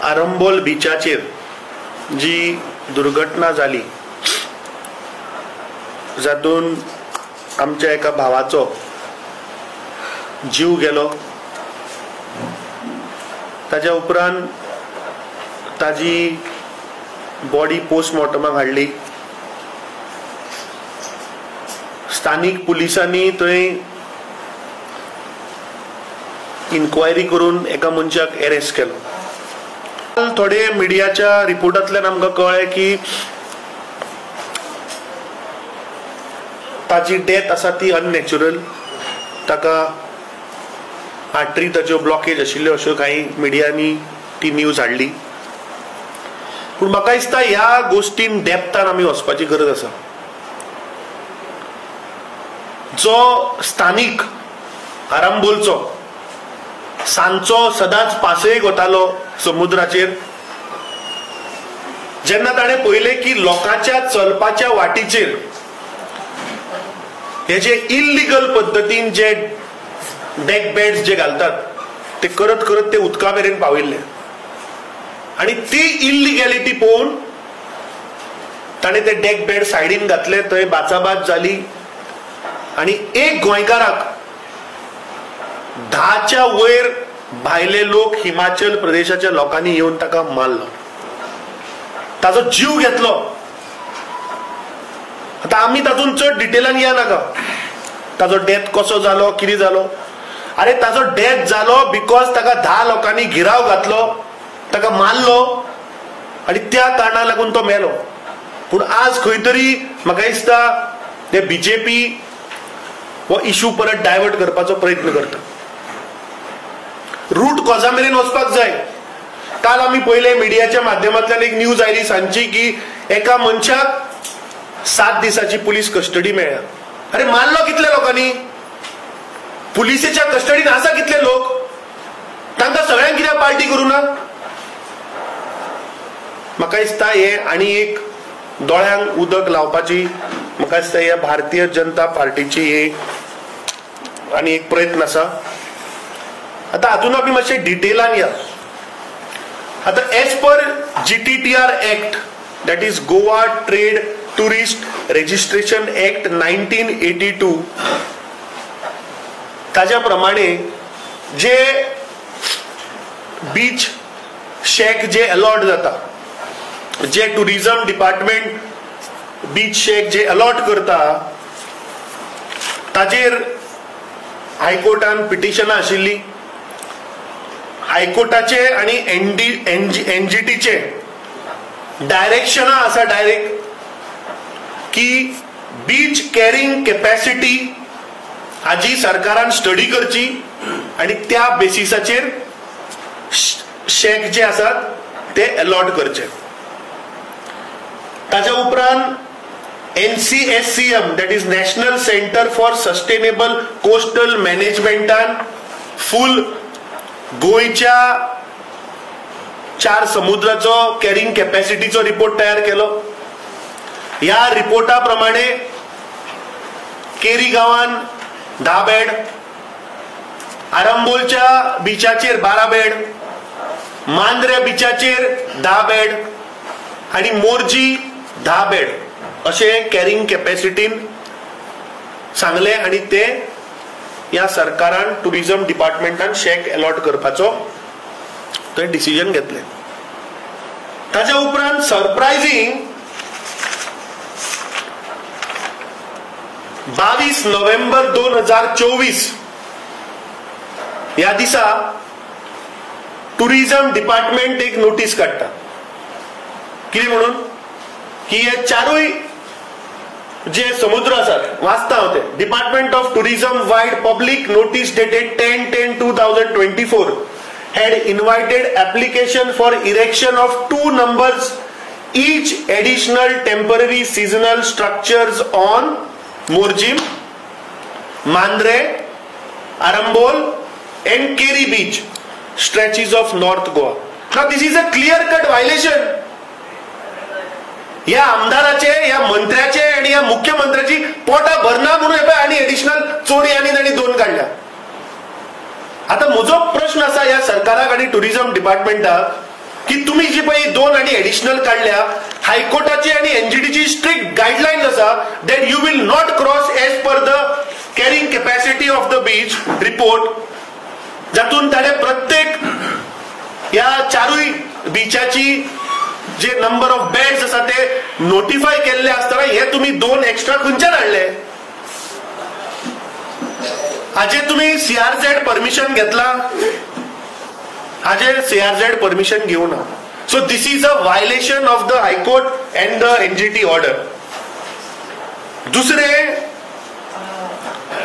आरंबोल बिचाचेर जी दुर्घटना जाली जातून आमच्या एका भावाचो जीव गेलो, ताच्या उपरांत ताजी बॉडी पोस्टमॉर्टमाक हाडली. स्थानिक पुलिसांनी थंय इन्क्वायरी करून एका मनशाक अरेस्ट केलो. थोडे मिडियाच्या रिपोर्टांतल्यान आमकां कळ्ळें की ताची डेथ आसा ती अननॅचरल, ताका आर्टरी ताच्यो ब्लॉकेज आशिल्ल्यो अश्यो काही मिडियांनी ती न्यूज हाडली. पूण म्हाका दिसता ह्या गोश्टीन डेप्थान आमी वचपाची गरज आसा. जो स्थानिक आरंबोलचो सांजचो सदांच पासयेक वतालो समुद्राचेर, जेन्ना ताणें पळयलें की लोकांच्या चलपाच्या वाटेचेर हे जे इल्लिगल पद्दतीन जे डेक बेड्स जे घालतात ते करत करत ते उदका मेरेन पाविल्ले, आनी ती इल्लिगॅलिटी पळोवन ताणें ते डेक बेड सायडीन घातले. थंय बाचाबाच जाली आनी एक गोंयकाराक 10च्या वयर भायले लोक हिमाचल प्रदेशाच्या लोकांनी येवन ताका मारलो, ताजो जीव घेतलो. आता आमी तातूंत चड डिटेलान या नाका ताजो डेथ कसो जालो, कितें जालो. अरे ताजो डेथ जालो बिकॉज ताका 10 लोकांनी गिराव घातलो, ताका मारलो आनी त्या कारणाक लागून तो मेलो. पूण आज खंय तरी म्हाका दिसता ते बीजेपी हो इशू परत डायवर्ट करपाचो प्रयत्न करता. रूट कॉजा मेरेन वचपाक जाय. काल आमी पळयले मिडियाच्या माध्यमांतल्यान एक न्यूज आयली सांजची की एका मनशाक 7 दिसाची पुलीस कस्टडी मेळ्ळ्या. अरे मारलो कितल्या लोकांनी? पुलिसेच्या कस्टडीन आसा कितले लोक? तांकां सगळ्यांक कित्याक पार्टी करूं ना? म्हाका दिसता हे आनी एक दोळ्यांक उदक लावपाची म्हाका दिसता ह्या भारतीय जनता पार्टीची हे आनी एक प्रयत्न आसा. आता हातून आमी मातशे डिटेलान या. आता as per GTTR act, that is Goa trade tourist registration act 1982, ताज्या प्रमाणे जे बीच शेक जे अलॉट जाता, जे टुरिझम डिपार्टमेंट बीच शेक जे अलॉट करता, ताजेर हायकोर्टान पिटिशनां आशिल्ली. हायकोर्टाचे आणि NGTचे डायरेक्शनां आसा डायरेक्ट की बीच कॅरिंग कॅपॅसिटी हाजी सरकारान स्टडी करची आणि त्या बेसिसाचेर शेक जे आसात ते अलॉट करचे. ताच्या उपरांत NCSCM, that is national centre for sustainable coastal मॅनेजमेंटान फुल गोंयच्या 4 समुद्राचो कॅरिंग कॅपॅसिटीचो रिपोर्ट तयार केलो. ह्या रिपोर्टा प्रमाणे केरी गांवान 10 बेड, आरंबोलच्या बिचाचेर 12 बेड, मांद्रे बिचाचेर 10 बेड आणि मोरजी 10 बेड अशे कॅरिंग कॅपॅसिटीन सांगले. आणि ते ह्या सरकारान टुरिझम डिपार्टमेंटान शेक अलॉट करपाचो थंय डिसिजन घेतले. ताच्या उपरांत सरप्रायझिंग 22 नोव्हेंबर 2024 ह्या दिसा टुरिझम डिपार्टमेंट एक नोटीस काडटा. कितें म्हणून की हे 4य जे समुद्र आसात, वाचता हांव ते. Department of tourism wide public notice dated 10/10/2024 had invited application for erection of 2 numbers each additional temporary seasonal structures on Morjim, Mandre, Arambol and Keri beach stretches of North Goa. Now this is a clear cut violation. या आमदाराचे, या मंत्र्याचे आणि या मुख्यमंत्र्याची पोटा भरना म्हणून आणि additional चोरी आणि त्यांनी 2 काढल्या. आता म्हजो प्रश्न असा या सरकाराक आणि टुरिझम डिपार्टमेंटाक की तुम्ही जी पळय 2 आणि एडिशनल काढल्या, हायकोर्टाची आणि एनजीटीची स्ट्रिक्ट गायडलाईन आसा that you will not cross as per the carrying capacity of the beach report, जातून ताणे प्रत्येक या 4 बीचाची जे नंबर ऑफ बेड्स आसा ते नोटिफाय केल्ले आसतना हे तुम्ही 2 एक्स्ट्रा खंयच्यान हाडले? हाजे तुम्ही सीआरझेड परमिशन घेतला? हाजे सीआरझेड परमिशन घेऊ ना. So this is a violation of the high court and the NGT order. दुसरे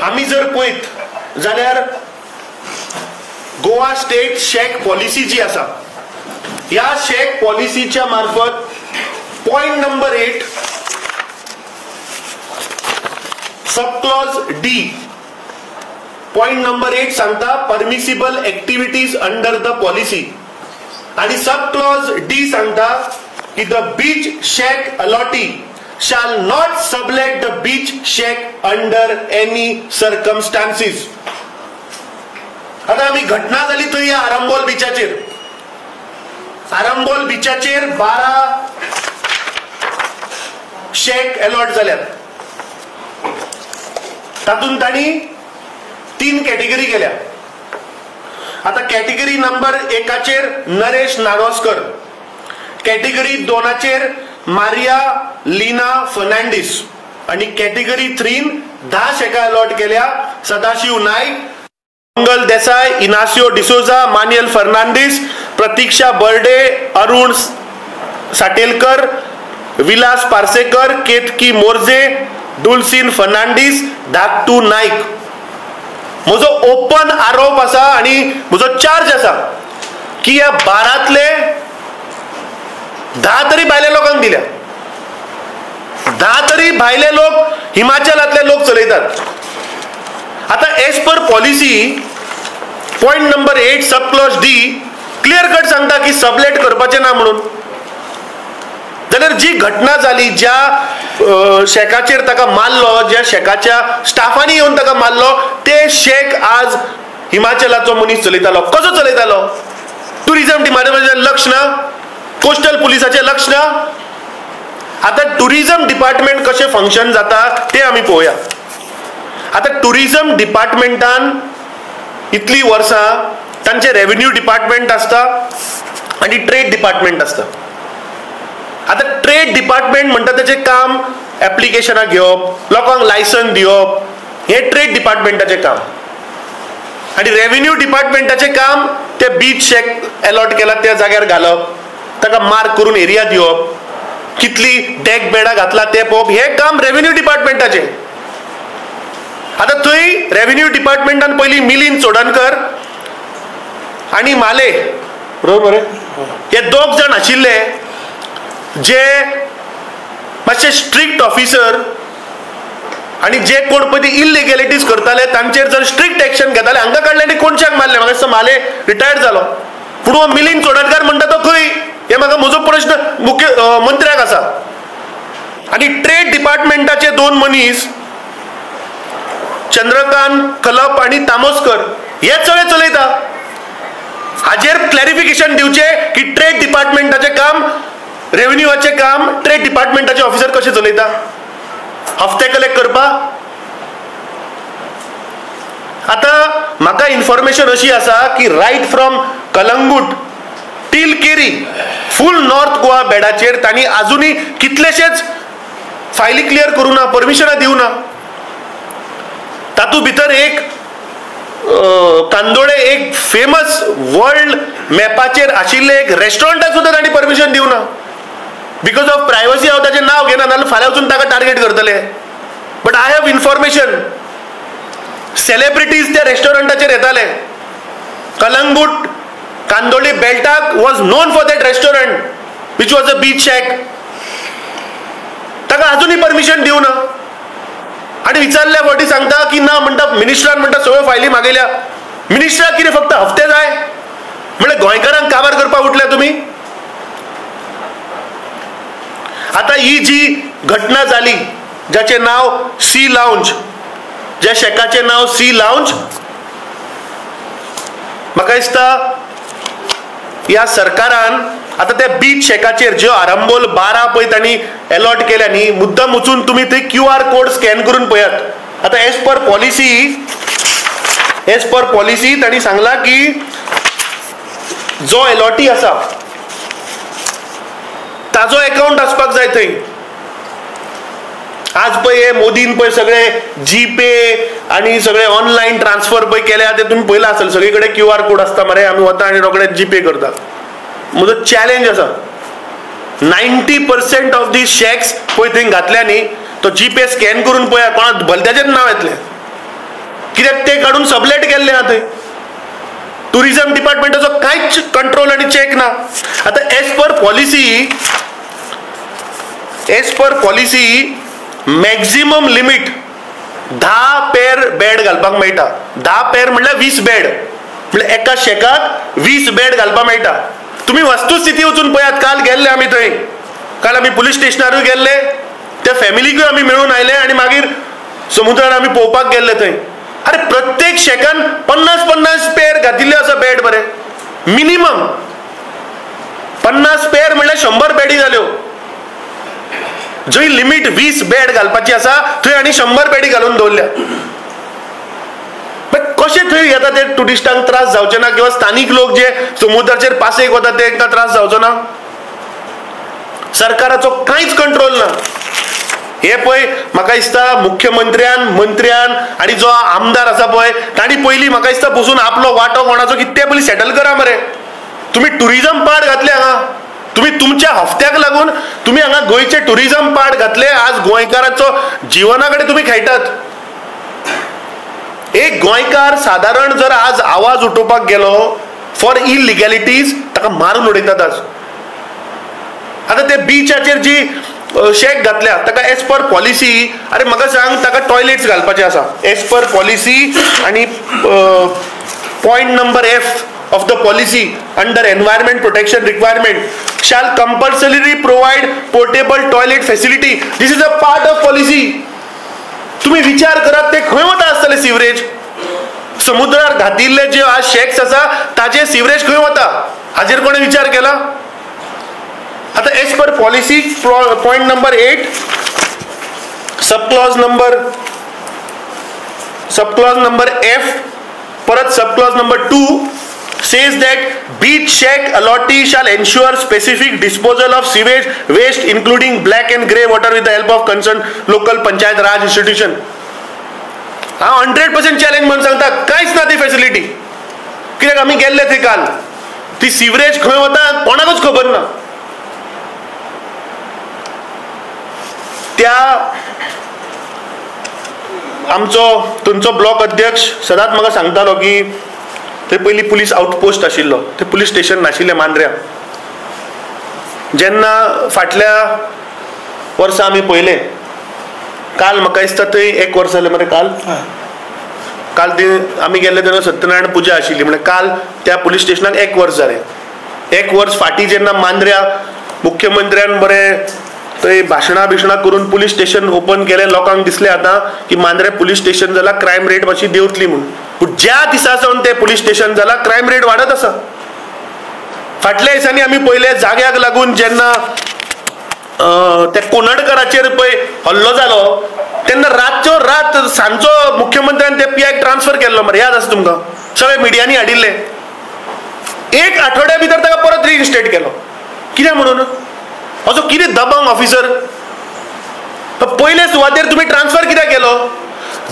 आम्ही जर पळयत जाल्यार गोवा स्टेट शेक पॉलिसी जी आसा, या शेक पॉलिसीच्या मार्फत point number 8 sub clause D, point number 8 सांगता permissible activities under the policy, आणि सब क्लॉज डी सांगता की the beach shake allottee shall not sublet the beach shack under any circumstances. आता आम्ही घटना झाली तो या आरंबोल बीचाचेर. आरंबोल बीचाचेर 12 शेक अलॉट जाल्यात. तातून तांणी 3 कॅटेगरी केल्या. आता category number 1 Naresh Naroskar, category 2 Maria Lina Fernandes, आणि कॅटेगरी 3 10 शेका अलॉट केल्या. सदाशिव नाईक, मंगल देसाई, इनासियो डिसोजा, मानियल फर्नांडिस, प्रतीक्षा बर्डे, अरुण साटेलकर, विलास पार्सेकर, केतकी मोर्जे, दुलसिन फर्नांडिस, धाकटू नाईक. म्हजो ओपन आरोप आसा आणि म्हजो चार्ज आसा की या 12तले 10 तरी भायल्या लोकांक दिल्या. 10 तरी भायले लोक हिमाचलातले लोक चलयतात. आता as per policy point number 8 sub clause D clear cut सांगता की सबलेट करपाचे ना म्हणून. जाल्यार जी घटना जाली, ज्या शेकाचेर ताका मारलो, ज्या शेकाच्या स्टाफांनी येवन ताका मारलो, ते शेक आज हिमाचलाचो मनीस चलयतालो. कसो चलयतालो? टुरिझम डिपार्टमेंटाचें लक्ष ना, कोस्टल पुलिसाचे लक्ष ना. आता टुरिझम डिपार्टमेंट कशें फंक्शन जाता ते आमी पळोवया. आता टुरिझम डिपार्टमेंटान इतली वर्सां तांचे रेव्हेन्यू डिपार्टमेंट आसता आणि ट्रेड डिपार्टमेंट आसता. आता ट्रेड डिपार्टमेंट म्हणटा तेचें काम एप्लिकेशनां घेवप, लोकांक लायसन दिवप, हे ट्रेड डिपार्टमेंटाचें काम. आणि रेव्हेन्यू डिपार्टमेंटाचें काम ते बीच शेक अलॉट केला त्या जाग्यार घालप, ताका मार्क करून एरिया दिवप, कितली डेक बेडा घातला ते पळोवप, हे काम रेव्हेन्यू डिपार्टमेंटाचें. आता थंय रेव्हेन्यू डिपार्टमेंटान पयलीं मिलिंद चोडणकर आणि माले, बरोबर हे 2 जाण आशिल्ले जे मातशे स्ट्रिक्ट ऑफिसर, आणि जे कोण पळय इलिगॅलिटीज करताले तांचेर जर स्ट्रिक्ट एक्शन घेताले हांकां काडले आनी कोणच्याक मारले. म्हाका दिसता माले रिटायर्ड जालो, पूण हो मिलिंद चोडणकर म्हणटा तो खंय, हे म्हाका म्हजो प्रश्न मुख्यमंत्र्याक आसा. आणि ट्रेड डिपार्टमेंटाचे 2 मनीस चंद्रकांत कलप आणि तामोस्कर हे चलयता. हाजेर क्लॅरिफिकेशन दिवचे की ट्रेड डिपार्टमेंटाचे काम, रेव्हेन्यूचे काम ट्रेड डिपार्टमेंटाचे ऑफिसर कशे चलयता. हफ्ते कलेक्ट करपा. आता म्हाका इन्फॉर्मेशन अशी आसा की right from Calangute till Keri full north Goa बेडाचेर तांणी अजूनही कितलेशेच फायली क्लियर करूं ना, परमिशनां दिवं ना. तातूंत भितर एक कांदोळे एक फेमस वर्ल्ड मॅपाचेर आशिल्ले एक रेस्टॉरंटाक सुद्दां तांणी परमिशन दिवं ना. बिकॉज ऑफ प्रायवसी हांव ताचें नांव घेना, नाजाल्यार फाल्यां वचून ताका टार्गेट करतले. But I have information celebrities त्या रेस्टॉरंटाचेर येताले. कलंगूट कांदोळी बेल्टाक was known for that restaurant which was a beach shack. ताका अजूनही परमिशन दिवं ना. आणि विचारल्या फावटी सांगता की ना, म्हणटा मिनिस्टरान म्हणटा सगळ्यो फायली मागयल्या. मिनिस्टराक कितें फक्त हफ्ते जाय म्हणजे गोंयकारांक काबार करपाक उठल्या तुमी. आता ही जी घटना जाली ज्याचे नाव सी लाउंज, ज्या शेकाचे नाव सी लाउंज, म्हाका दिसता ह्या सरकारान आता त्या बीच शेकाचेर ज्यो आरंबोल 12 पळय तांणी अलॉट केल्या न्ही, मुद्दाम वचून तुम्ही थंय QR कोड स्कॅन करून पळयात. आता एज पर पॉलिसी तांणी सांगला की जो अलॉटी आसा ताजो अकाउंट आसपाक जाय थंय. आज पळय हे मोदीन पळय सगळे जीपे आणि सगळे ऑनलायन ट्रान्सफर पळय केल्या ते तुम्ही पळयला आसतले, सगळे कडेन QR कोड आसता मरे, आमी वता आनी रोखडेच जीपे करता. म्हजो चॅलेंज आसा 90% ऑफ दीस चॅक्स पळय थंय घातल्या न्ही, तो जीपे स्कॅन करून पळया कोणा भलत्याचेर नांव येतलें, कित्याक ते काडून सबलेट केल्ले आहा थंय. टुरिझम डिपार्टमेंटाचो कांयच कंट्रोल आनी चेक ना. आता as per policy maximum limit 10 पेर बेड घालपाक मेळटा. 10 पेर म्हणल्यार 20 बेड, म्हणजे एका शेकाक 20 बेड घालपाक मेळटा. तुम्ही वस्तुस्थिती वचून पळयात. काल गेल्ले आमी थंय, काल आमी पुलीस स्टेशनारूय गेल्ले, त्या फॅमिलीकूय आमी मेळून आयले आणि मागीर समुद्रार आमी पळोवपाक गेल्ले थंय. अरे प्रत्येक शेकान 50-50 पेर घातिल्ले आसा बेड बरे, मिनिमम 50 पेर म्हणल्यार 100 बेडी जाल्यो. जंय लिमीट 20 बेड घालपाची आसा थंय आनी 100 बेडी घालून दवरल्या. कशे थंय येता ते टुरिस्टांक त्रास जावचे ना, किंवा स्थानिक लोक जे समुद्राचेर पासेक वता तांकां त्रास जावचो ना. सरकाराचो कांयच कंट्रोल ना. हे पळय म्हाका दिसता मंत्र्यान आणि जो आमदार आसा पळय तांणी पयलीं म्हाका दिसता बसून आपलो वांटो कोणाचो कितें ते पयलीं सेटल करा मरे. तुम्ही टुरिझम पार्ट घातले हांगा, तुम्ही तुमच्या हफ्त्याक लागून तुम्ही हांगा गोंयचे टुरिझम पार्ट घातले. आज गोंयकाराचो जिवना कडेन तुम्ही खेळटात. एक गोंयकार साधारण जर आज आवाज उठोवपाक गेलो फॉर इलिगॅलिटीज ताका मारून उडयतात आज. आता ते बीचाचेर जी शेक घातल्या ताका एज पर पॉलिसी, अरे म्हाका सांग ताका टॉयलेट्स घालपाचे आसा एज पर पॉलिसी. आणि point number F of the policy under environment protection requirement shall compulsorily provide portable toilet facility. This is a part of policy. तुम्ही विचार करात ते खंय वता आसतले सिवरेज. समुद्रार घातिल्ले जे आज शेक्स आसा ताजे सिवरेज खंय वता हाजेर कोणे विचार केला. आता as per policy point number 8 sub clause number F परत sub clause number 2 says that beach shack allottee shall ensure specific disposal of sewage waste including black and grey water with the help of concerned local panchayat raj institution. हा 100% challenge म्हणून सांगता. कांयच ना ती facility. कित्याक आमी गेल्ले थंय काल, ती सिवरेज खंय वता कोणाकच खबर ना. त्या आमचो थंयचो ब्लॉक अध्यक्ष सदांच म्हाका सांगतालो की थंय पयलीं पुलीस आउटपोस्ट आशिल्लो, थंय पुलीस स्टेशन नाशिल्लें मांद्र्या. जेन्ना फाटल्या वर्सा आमी पळयलें, काल म्हाका दिसता थंय 1 वर्स जालें मरे. काल आमी गेल्ले तेन्ना सत्यनारायण पुजा आशिल्ली, म्हणजे काल त्या पुलीस स्टेशनाक 1 वर्स जालें. 1 वर्स फाटीं जेन्ना मांद्र्या मुख्यमंत्र्यान बरें थंय भाशणां करून पुलीस स्टेशन ओपन केलें, लोकांक दिसलें आतां की मांद्रे पुलीस स्टेशन जाल्यार क्रायम रेट मातशी देंवतली म्हणून. पूण ज्या दिसा सावन तें पुलीस स्टेशन जालां क्रायम रेट वाडत आसा. फाटल्या दिसांनी आमी पळयले जाग्याक लागून जेन्ना त्या कोनडकराचेर पळय हल्लो जालो तेन्ना रातचो रात सांजचो मुख्यमंत्र्यान ते PIक ट्रान्सफर केल्लो मरे, याद आसा तुमकां. सगळे मिडियांनी हाडिल्ले. 1 आठवड्या भितर ताका परत रिइन्स्टेट केलो. कित्याक म्हणून असो कितें दबांग ऑफिसर. पयले सुवातेर तुम्ही ट्रान्सफर कित्याक केलो.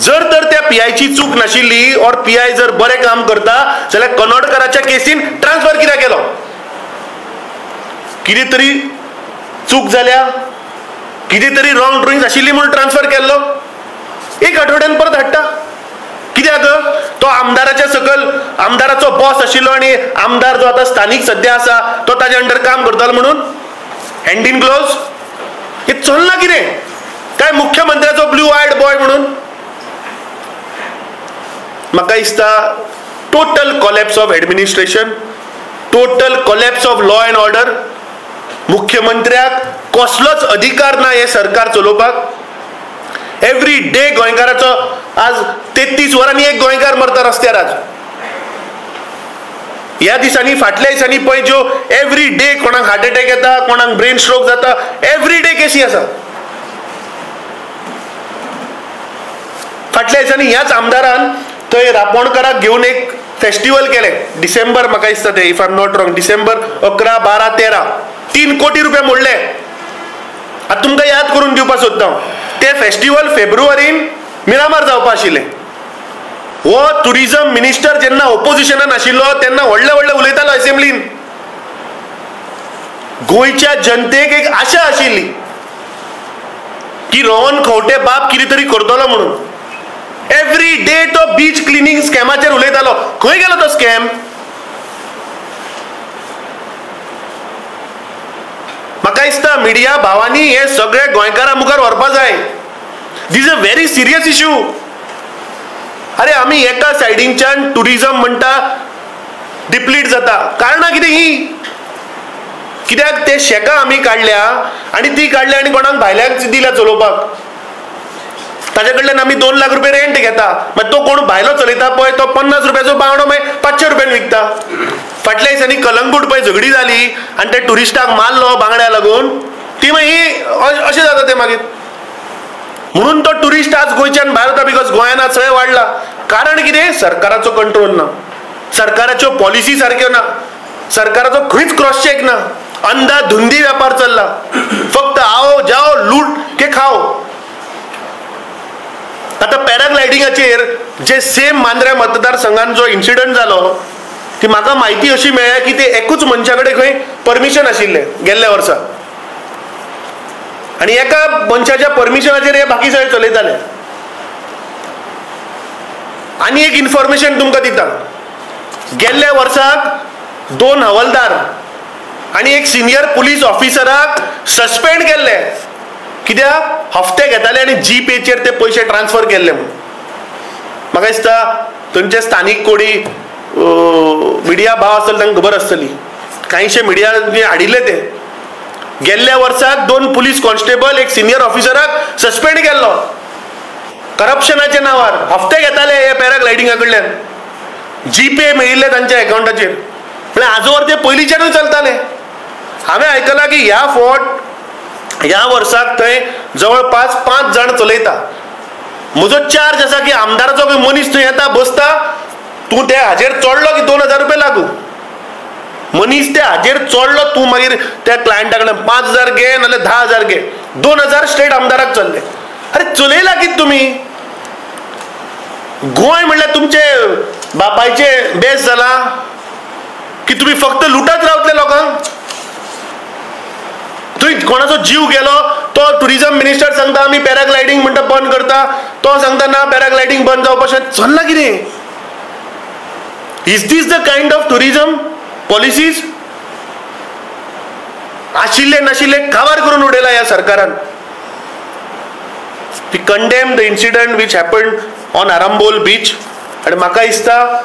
जर तर त्या PIची चूक नाशिल्ली और PI जर बरें काम करता जाल्यार कनोडकराच्या केसीन ट्रान्सफर कित्याक केलो. कितें तरी चूक जाल्या, कितें तरी रॉंग ड्रॉइंग आशिल्ली म्हणून ट्रान्सफर केल्लो. 1 आठवड्यान परत हाडटा. कित्याक तो आमदाराच्या सकल आमदाराचो बॉस आशिल्लो आणि आमदार जो आता स्थानिक सध्या आसा तो ताजे अंडर काम करतालो म्हणून हँड इन ग्लोव्स. हे चलना कितें काय मुख्यमंत्र्याचो ब्लू आयड बॉय म्हणून. म्हाका दिसता total collapse of administration, total collapse of law and order. मुख्यमंत्र्याक कसलोच अधिकार ना हे सरकार चलोवपाक. एव्हरी डे गोंयकाराचो आज 33 वरांनी एक गोंयकार मरता रस्त्यार. आज ह्या दिसांनी फाटल्या दिसांनी पळय ज्यो एवरी डे कोणाक हार्ट अटॅक येता, कोणाक ब्रेन स्ट्रोक जाता, एवरी डे केसी आसा. फाटल्या दिसांनी ह्याच आमदारान थंय रापणकाराक घेवन एक फेस्टिवल केलें. डिसेंबर म्हाका दिसता ते, if I am not wrong, December 11, 12, 13 3 कोटी रुपया मोडले. आतां तुमकां याद करून दिवपाक सोदता, ते फेस्टिवल फेब्रुवारीन मिरामार जावपा आशिल्लें. हो टुरिझम मिनिस्टर जेन्ना ऑपोजिशनान आशिल्लो तेन्ना व्हडले व्हडले उलयतालो असेंब्लीन. गोंयच्या जनतेक एक आशा आशिल्ली की रोहन खंवटे बाब कितें तरी करतलो म्हणून. एवरी डे तो बीच क्लिनिंग स्कॅमाचेर उलयतालो. खंय गेलो तो स्कॅम? म्हाका दिसता मिडिया भावांनी हे सगळे गोंयकारां मुखार व्हरपा जाय. This is a very serious issue. अरे आमी एका सायडींच्यान टुरिझम म्हणटा डिप्लीट जाता, कारणां कितें ही? कित्याक ते शेकां आमी काडल्या आनी ती काडल्या आनी कोणाक भायल्याक दिल्या चलोवपाक. ताजे कडल्यान आमी 2 लाख रुपया रेंट घेता, मागीर तो कोण भायलो चलयता पळय तो 50 रुपयाचो बांगडो मागीर 500 रुपयान विकता. फाटल्या दिसांनी कलंगूट पळय झगडी जाली आनी ते टुरिस्टाक मारलो बांगड्या लागून, ती मागीर अशें जाता ते मागीर. म्हणून तो टुरिस्ट आज गोंयच्यान भायर वता, बिकॉज गोंयान आज सगळें वाडला. कारण कितें? सरकाराचो कंट्रोल ना, सरकाराच्यो पॉलिसी सारक्यो ना, सरकाराचो खंयच क्रॉस चेक ना, अंधाधुंदी वेपार चल्ला. फक्त आओ जाओ लूट के खाओ. आता पॅराग्लायडिंगाचेर जे सेम मांद्रे मतदारसंघान जो इन्सिडंट जालो, ती म्हाका म्हायती अशी मेळ्ळ्या की ते एकूच मनशा कडेन खंय परमिशन आशिल्लें गेल्ल्या वर्सा, आनी एका मनशाच्या परमिशनाचेर हे बाकी सगळे चलयताले. आनी एक इन्फॉर्मेशन तुमकां दिता, गेल्ल्या वर्साक 2 हवालदार आनी एक सिनियर पुलीस ऑफिसराक सस्पेंड केल्ले. कित्याक? हफ्ते घेताले आनी जीपेचेर ते पयशे ट्रान्सफर केल्ले म्हणून. म्हाका दिसता थंयचे स्थानीक कोणी मिडिया भाव आसतले तांकां खबर आसतली. कांयशे मिडियानी हाडिल्ले ते. गेल्ल्या वर्साक 2 पुलीस कॉन्स्टेबल एक सिनियर ऑफिसराक सस्पेंड केल्लो करप्शनाच्या नांवार. हफ्ते घेताले हे पॅराग्लायडिंगा कडल्यान, जीपे मेळिल्ले तांच्या अकाउंटाचेर. म्हळ्यार आजवर ते पयलींच्यानूय चलताले. हांवें आयकलां की ह्या वर्साक थंय जवळपास 5 जाण चलयता. म्हजो चार्ज आसा की आमदाराचो मनीस थंय येता बसता, तूं ते हाजेर चोडलो की 2000 रुपया लागू. मनीस ते हाजेर चोडलो तूं मागीर त्या क्लायंटा कडल्यान 5000 घे नाल्यार 10000 घे. 2000 स्ट्रेट आमदाराक चल्ले. अरे चलयला कितें तुमी? गोंय म्हणल्यार तुमचे बापायचे बेस जाला की तुमी फक्त लुटत रावतले लोकांक? थंय कोणाचो जीव गेलो तो टुरिझम मिनिस्टर सांगता आमी पॅराग्लायडिंग म्हणटा बंद करता, तो सांगता ना पॅराग्लायडिंग बंद जावपाचें. चल्ला कितें? Is this the kind of tourism policies? आशिल्ले नाशिल्ले काबार करून उडयला ह्या सरकारान. We condemn the incident which happened on Arambol beach. आनी म्हाका दिसता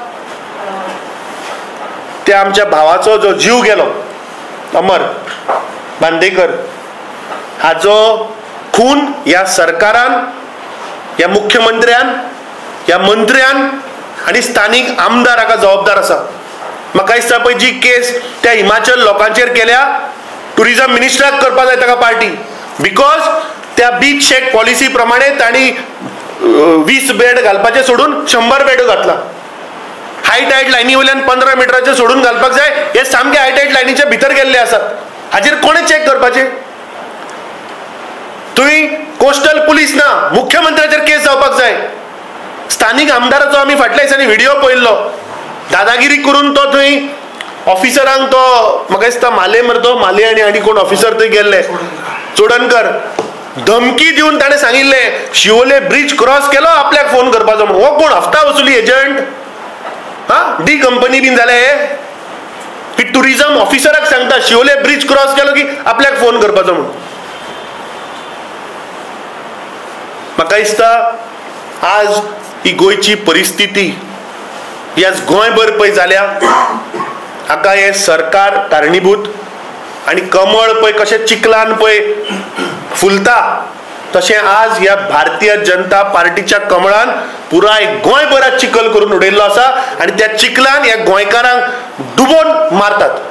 त्या आमच्या भावाचो जो जीव गेलो अमर बांदेकर, हाजो खून ह्या सरकारान, ह्या मुख्यमंत्र्यान, ह्या मंत्र्यान आनी स्थानीक आमदार हाका जबाबदार आसा. म्हाका दिसता पळय जी केस त्या हिमाचल लोकांचेर केल्या, टुरिझम मिनिस्टराक करपा जाय ताका पार्टी. बिकॉज त्या बीच शेक पॉलिसी प्रमाणे तांणी 20 बेड घालपाचे सोडून 100 बेड घातला. हाय टायड लायनी वयल्यान 15 मिटराचे सोडून घालपाक जाय, हे सामके हाय टायड लायनीच्या भितर गेल्ले आसात. हाजेर कोणे चॅक करपाचे? थंय कोस्टल पुलीस ना, मुख्यमंत्र्याचेर केस जावपाक जाय. स्थानीक आमदाराचो आमी फाटल्या दिसांनी व्हिडिओ पळयल्लो, दादागिरी करून तो थंय ऑफिसरांक, तो म्हाका दिसता माले मरे, माले आनी कोण ऑफिसर थंय गेल्ले, चोडणकर, धमकी दिवन ताणें सांगिल्लें शिवोले ब्रिज क्रॉस केलो आपल्याक फोन करपाचो म्हणून. हो कोण हफ्ता वसुली एजंट? डी कंपनी बीन जाले हे की टुरिझम ऑफिसराक सांगता शिवोले ब्रिज क्रॉस केलो की आपल्याक फोन करपाचो म्हणून. म्हाका दिसता आज ही गोंयची परिस्थिती ही आज गोंयभर पळय जाल्या, हाका हे सरकार कारणीभूत. आनी कमळ पळय कशें चिखलान पळय फुलता, तशें आज ह्या भारतीय जनता पार्टीच्या कमळान पुराय गोंयभरात चिखल करून उडयल्लो आसा. आनी त्या चिखलान ह्या गोंयकारांक डुबोन मारतात.